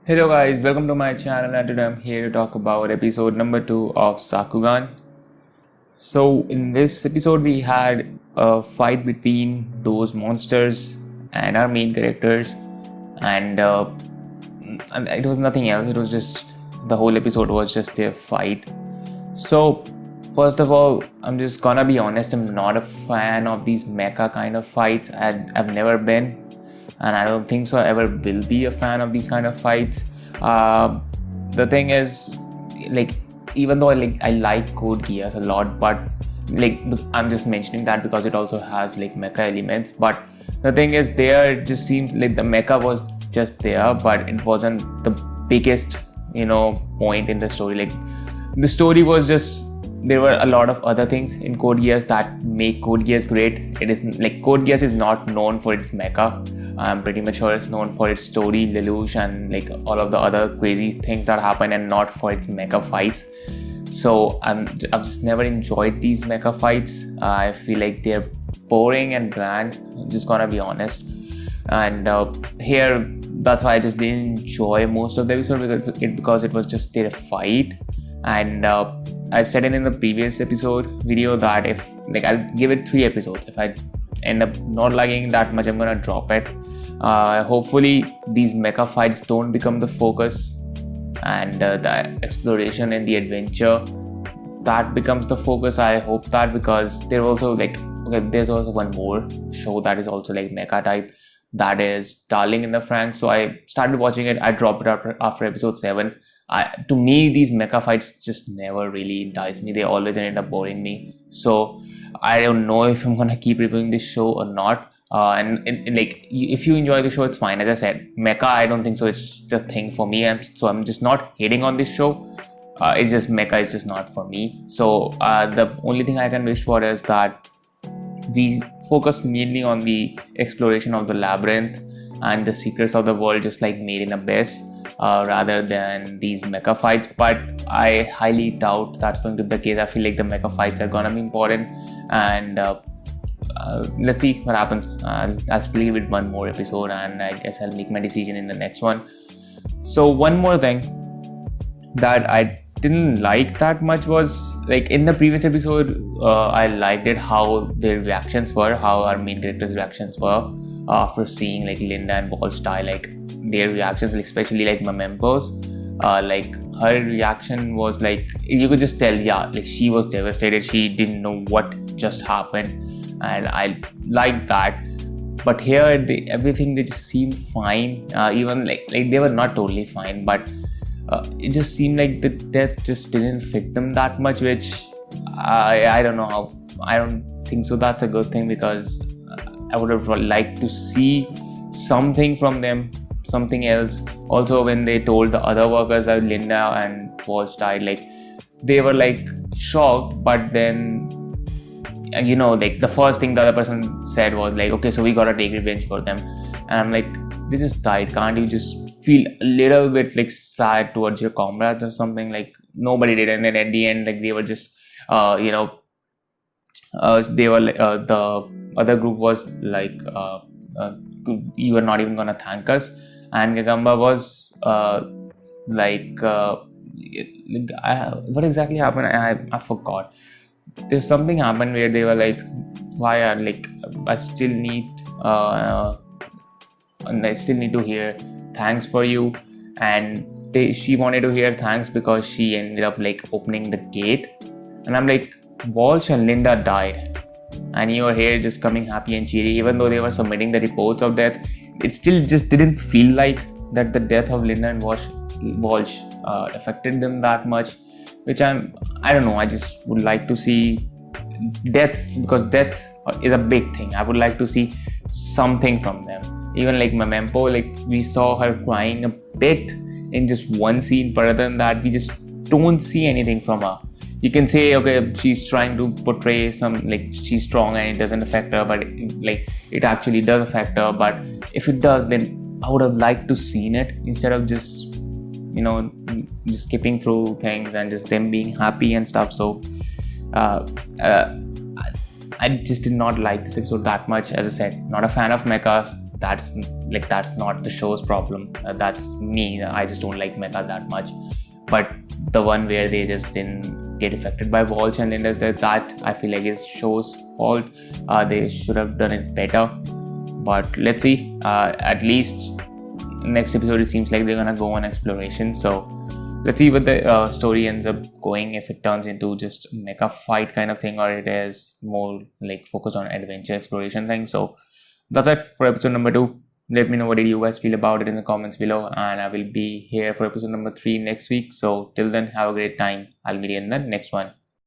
Hello guys, welcome to my channel and today I'm here to talk about episode number 2 of Sakugan. So in this episode we had a fight between those monsters and our main characters and it was nothing else, it was just the whole episode was just their fight. So first of all, I'm just gonna be honest, I'm not a fan of these mecha kind of fights. I've never been, and I don't think so I ever will be a fan of these kind of fights. The thing is, like, even though I like Code Geass a lot, but like I'm just mentioning that because it also has like mecha elements. But the thing is, there it just seems like the mecha was just there, but it wasn't the biggest point in the story. Like the story was just, there were a lot of other things in Code Geass that make Code Geass great. It is like Code Geass is not known for its mecha. I'm pretty much sure it's known for its story, Lelouch, and like all of the other crazy things that happen, and not for its mecha fights. So I've just never enjoyed these mecha fights. I feel like they're boring and bland. I'm just gonna be honest. And here, that's why I just didn't enjoy most of the episode because it was just their fight. And I said it in the previous episode video that if I'll give it 3 episodes. If I end up not liking that much, I'm gonna drop it. Hopefully these mecha fights don't become the focus, and the exploration and the adventure that becomes the focus. I hope that, because there's also one more show that is also like mecha type, that is Darling in the Franxx. So I started watching it. I dropped it after episode 7. To me, these mecha fights just never really entice me. They always end up boring me. So I don't know if I'm gonna keep reviewing this show or not. If you enjoy the show, it's fine. As I said, mecha, I don't think so. It's the thing for me, and so I'm just not hating on this show. It's just mecha is just not for me. So the only thing I can wish for is that we focus mainly on the exploration of the labyrinth and the secrets of the world, just like Made in Abyss, rather than these mecha fights. But I highly doubt that's going to be the case. I feel like the mecha fights are gonna be important, and let's see what happens. I'll still give it one more episode, and I guess I'll make my decision in the next one. So one more thing that I didn't like that much was, like, in the previous episode, I liked it how their reactions were, how our main characters' reactions were after seeing like Linda and Walsh die. Like their reactions, like, especially like Memempo's, like her reaction was like, you could just tell, yeah, like she was devastated. She didn't know what just happened, and I liked that. But here, everything, they just seemed fine. Even like they were not totally fine, but it just seemed like the death just didn't fit them that much, which I don't know how. I don't think so that's a good thing, because I would have liked to see something from them, something else. Also, when they told the other workers that Linda and Walsh died, like they were like shocked, but then like the first thing the other person said was like, okay, so we gotta take revenge for them. And I'm like, they just died. Can't you just feel a little bit like sad towards your comrades or something? Like nobody did. And then at the end, like they were just they were the other group was like, you are not even gonna thank us. And Gagamba was what exactly happened? I forgot. There's something happened where they were like, why are I still need to hear thanks for you. And she wanted to hear thanks because she ended up like opening the gate. And I'm like, Walsh and Linda died, and you were here just coming happy and cheery. Even though they were submitting the reports of death, it still just didn't feel like that the death of Linda and Walsh affected them that much. Which I don't know. I just would like to see deaths, because death is a big thing. I would like to see something from them. Even like Memempo, like we saw her crying a bit in just one scene, but other than that, we just don't see anything from her. You can say, okay, she's trying to portray some, like, she's strong and it doesn't affect her, but it actually does affect her. But if it does, then I would have liked to seen it instead of just just skipping through things and just them being happy and stuff. So I just did not like this episode that much. As I said, not a fan of mechas. that's not the show's problem. That's me. I just don't like Mecha that much. But the one where they just didn't get affected by Walsh and Linders, that I feel like is show's fault. They should have done it better. But let's see. At least next episode, it seems like they're gonna go on exploration. So let's see what the story ends up going, if it turns into just mecha fight kind of thing, or it is more like focus on adventure exploration thing. So that's it for episode number 2. Let me know what did you guys feel about it in the comments below, and I will be here for episode number 3 next week. So till then, have a great time. I'll meet you in the next one.